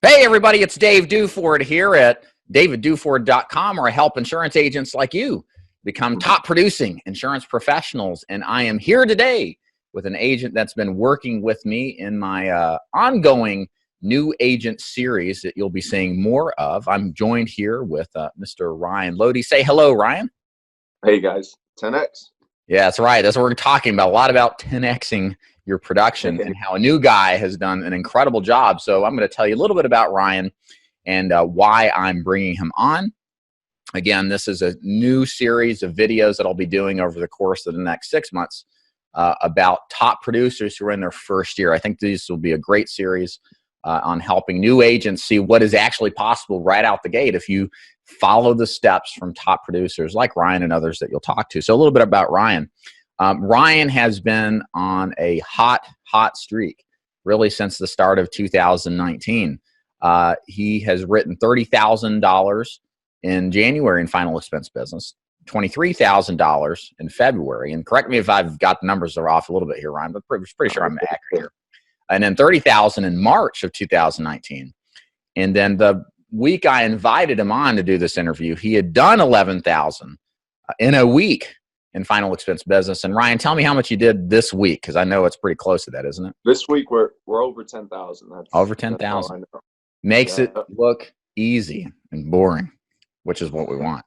Hey, everybody, it's Dave Duford here at davidduford.com, where I help insurance agents like you become top producing insurance professionals. And I am here today with an agent that's been working with me in my ongoing new agent series that you'll be seeing more of. I'm joined here with Mr. Ryan Lodi. Say hello, Ryan. Hey, guys. 10X. Yeah, that's right. That's what we're talking about. A lot about 10Xing your production and how a new guy has done an incredible job. So I'm going to tell you a little bit about Ryan and why I'm bringing him on. Again, this is a new series of videos that I'll be doing over the course of the next 6 months about top producers who are in their first year. I think these will be a great series on helping new agents see what is actually possible right out the gate if you follow the steps from top producers like Ryan and others that you'll talk to. So a little bit about Ryan. Ryan has been on a hot streak really since the start of 2019. He has written $30,000 in January in final expense business, $23,000 in February. And correct me if I've got the numbers are off a little bit here, Ryan, but pretty sure I'm accurate here. And then $30,000 in March of 2019. And then the week I invited him on to do this interview, he had done $11,000 in a week in final expense business. And Ryan, tell me how much you did this week, because I know it's pretty close to that, isn't it? This week we're over 10,000. Over 10,000. Makes it look easy and boring, which is what we want.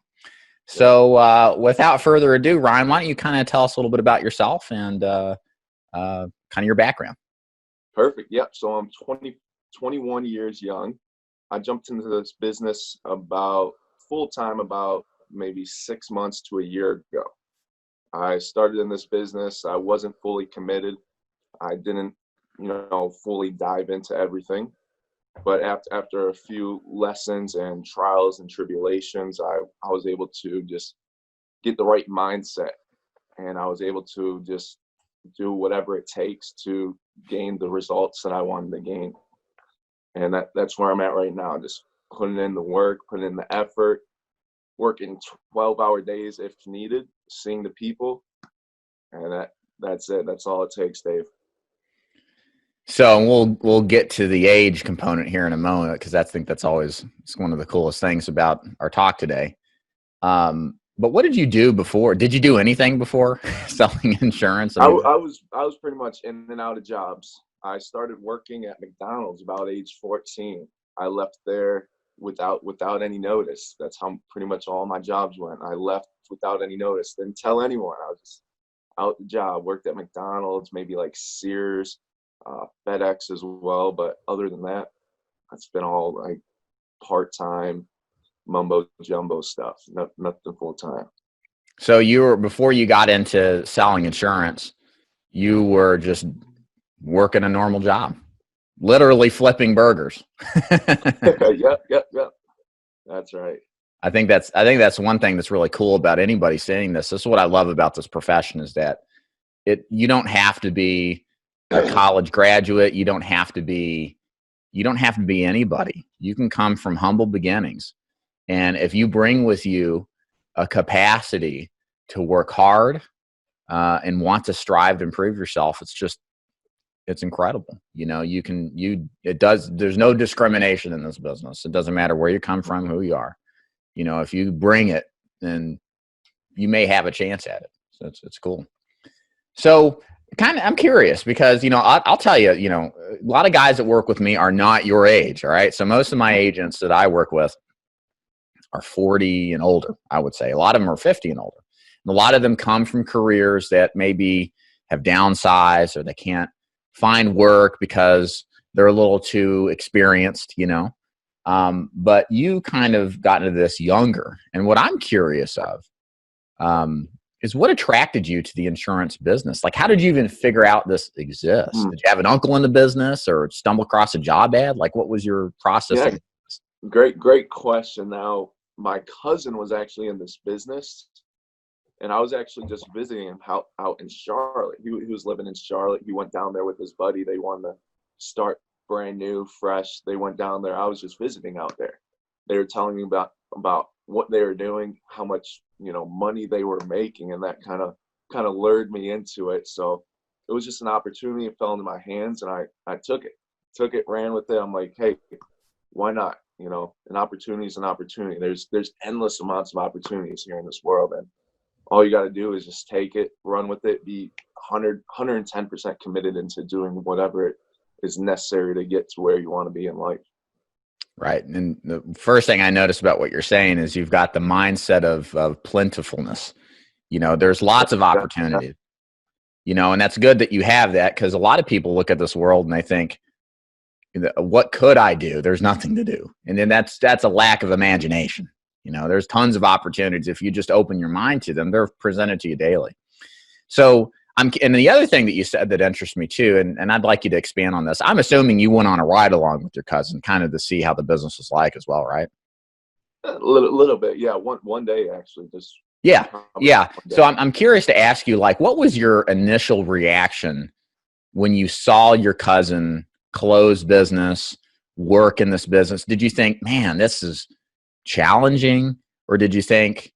So without further ado, Ryan, why don't you kind of tell us a little bit about yourself and kind of your background? Perfect. Yep. So I'm 21 years young. I jumped into this business about full-time about maybe 6 months to a year ago. I started in this business. I wasn't fully committed. I didn't, fully dive into everything. But after a few lessons and trials and tribulations, I was able to just get the right mindset. And I was able to just do whatever it takes to gain the results that I wanted to gain. And that's where I'm at right now, just putting in the work, putting in the effort, working 12-hour days if needed, seeing the people, and that's it. That's all it takes, Dave. So we'll get to the age component here in a moment, because I think that's always one of the coolest things about our talk today. But what did you do before? Did you do anything before selling insurance? I was pretty much in and out of jobs. I started working at McDonald's about age 14. I left there without any notice. That's how pretty much all my jobs went. I left without any notice. Didn't tell anyone. I was just out the job. Worked at McDonald's, maybe like Sears, FedEx as well. But other than that, it's been all like part-time mumbo jumbo stuff. Nothing full-time. So before you got into selling insurance, you were just working a normal job, literally flipping burgers. Yep. That's right. I think that's one thing that's really cool about anybody saying this. This is what I love about this profession, is that you don't have to be a college graduate. You don't have to be anybody. You can come from humble beginnings. And if you bring with you a capacity to work hard and want to strive to improve yourself, it's incredible. There's no discrimination in this business. It doesn't matter where you come from, who you are. If you bring it, then you may have a chance at it. So it's cool. So I'm curious because, I'll tell you, a lot of guys that work with me are not your age. All right. So most of my agents that I work with are 40 and older, I would say. A lot of them are 50 and older. And a lot of them come from careers that maybe have downsized, or they can't find work because they're a little too experienced, but you kind of got into this younger. And what I'm curious of is what attracted you to the insurance business? Like, how did you even figure out this exists? Did you have an uncle in the business or stumble across a job ad? Like, what was your process? Yeah, great question. Now, my cousin was actually in this business, and I was actually just visiting him out in Charlotte. He was living in Charlotte. He went down there with his buddy. They wanted to start brand new, fresh. They went down there. I was just visiting out there. They were telling me about what they were doing, how much money they were making, and that kind of lured me into it. So it was just an opportunity. It fell into my hands, and I took it, ran with it. I'm like, hey, why not? An opportunity is an opportunity. There's endless amounts of opportunities here in this world, and all you got to do is just take it, run with it, be 110% committed into doing whatever is necessary to get to where you want to be in life. Right. And the first thing I notice about what you're saying is you've got the mindset of plentifulness. There's lots of opportunities, and that's good that you have that, because a lot of people look at this world and they think, what could I do? There's nothing to do. And then that's a lack of imagination. There's tons of opportunities. If you just open your mind to them, they're presented to you daily. So and the other thing that you said that interests me too, and I'd like you to expand on this. I'm assuming you went on a ride along with your cousin, kind of to see how the business was like as well, right? A little bit, yeah. One day actually, just yeah. So I'm curious to ask you, like, what was your initial reaction when you saw your cousin close business, work in this business? Did you think, man, this is challenging, or did you think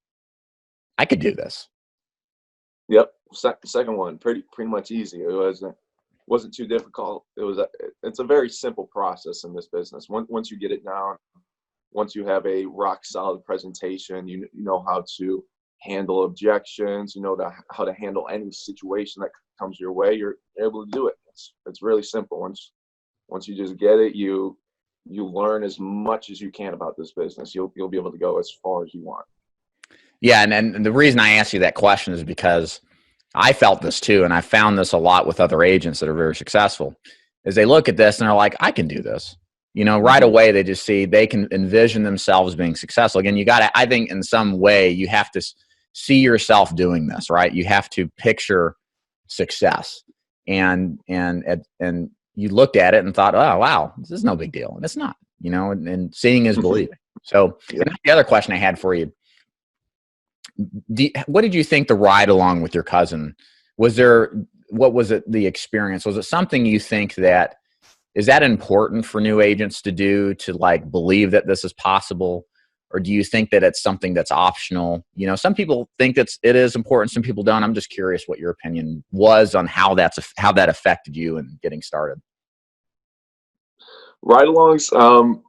I could do this? Yep. Second one, pretty much easy. It wasn't too difficult. It's a very simple process in this business. Once you get it down, once you have a rock solid presentation, you know how to handle objections, how to handle any situation that comes your way, you're able to do it. It's really simple. Once you just get it, you learn as much as you can about this business. You'll be able to go as far as you want. Yeah, and the reason I asked you that question is because I felt this too, and I found this a lot with other agents that are very successful, is they look at this and they're like, I can do this. Right away they just see they can envision themselves being successful. Again, I think in some way you have to see yourself doing this, right? You have to picture success. And you looked at it and thought, oh, wow, this is no big deal. And it's not, and seeing is believing. So the other question I had for you, what did you think the ride along with your cousin what was it, the experience? Was it something you think is that important for new agents to do, to like believe that this is possible? Or do you think that it's something that's optional? Some people think it is important. Some people don't. I'm just curious what your opinion was on how that affected you in getting started. Ride-alongs,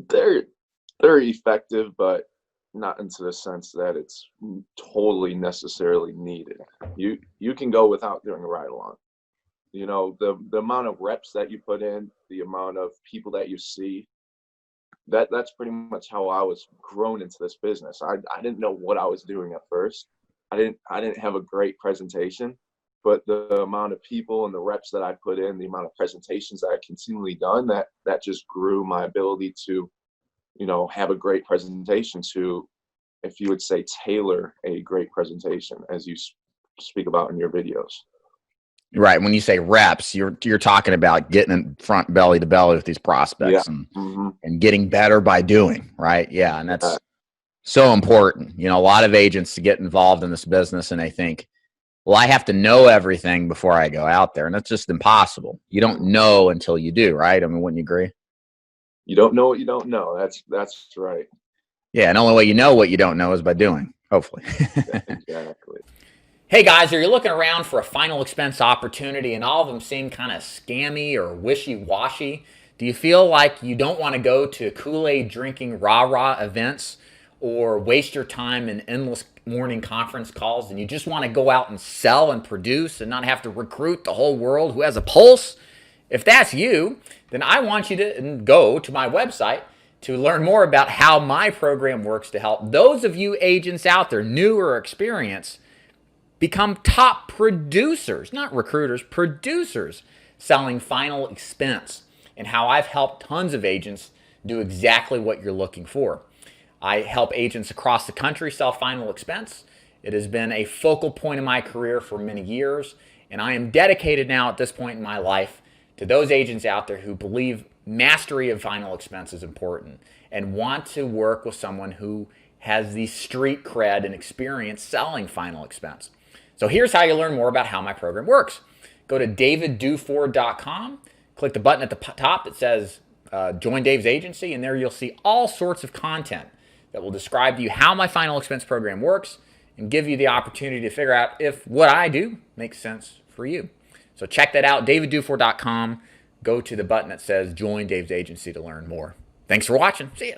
they're effective, but not into the sense that it's totally necessarily needed. You can go without doing a ride-along. The amount of reps that you put in, the amount of people that you see, that's pretty much how I was grown into this business. I didn't know what I was doing at first. I didn't have a great presentation, but the amount of people and the reps that I put in, the amount of presentations that I continually done, that just grew my ability to, have a great presentation, to, if you would say, tailor a great presentation, as you speak about in your videos. Right. When you say reps, you're talking about getting in front, belly to belly with these prospects, and getting better by doing, right? Yeah. And that's so important. A lot of agents to get involved in this business and they think, well, I have to know everything before I go out there. And that's just impossible. You don't know until you do, right? I mean, wouldn't you agree? You don't know what you don't know. That's right. Yeah. And the only way you know what you don't know is by doing, hopefully. Exactly. Hey guys, are you looking around for a final expense opportunity and all of them seem kind of scammy or wishy-washy? Do you feel like you don't want to go to Kool-Aid drinking rah-rah events or waste your time in endless morning conference calls, and you just want to go out and sell and produce and not have to recruit the whole world who has a pulse? If that's you, then I want you to go to my website to learn more about how my program works to help those of you agents out there, new or experienced, become top producers, not recruiters, producers, selling final expense, and how I've helped tons of agents do exactly what you're looking for. I help agents across the country sell final expense. It has been a focal point of my career for many years, and I am dedicated now at this point in my life to those agents out there who believe mastery of final expense is important and want to work with someone who has the street cred and experience selling final expense. So here's how you learn more about how my program works. Go to davidduford.com, click the button at the top that says Join Dave's Agency, and there you'll see all sorts of content that will describe to you how my final expense program works and give you the opportunity to figure out if what I do makes sense for you. So check that out, davidduford.com. go to the button that says Join Dave's Agency to learn more. Thanks for watching. See ya.